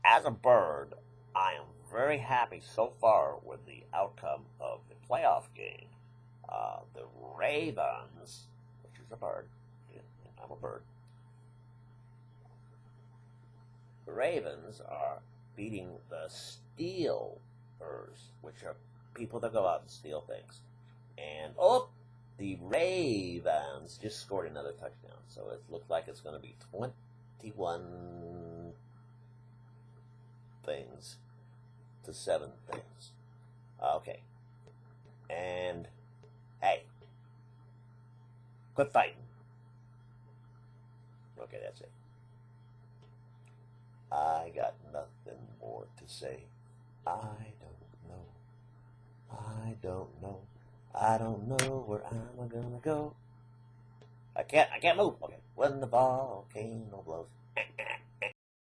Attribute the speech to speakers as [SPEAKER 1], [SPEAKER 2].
[SPEAKER 1] as a bird, I am very happy so far with the outcome of the playoff game. The Ravens, which is a bird, yeah, I'm a bird. The Ravens are beating the Steelers, which are people that go out and steal things. And the Ravens just scored another touchdown, so it looks like it's going to be 21 things to 7 things. Okay. And hey, quit fighting. Okay, that's it. I got nothing more to say. I don't know. I don't know. I don't know where I'm gonna go. I can't move. Okay. When the volcano blows.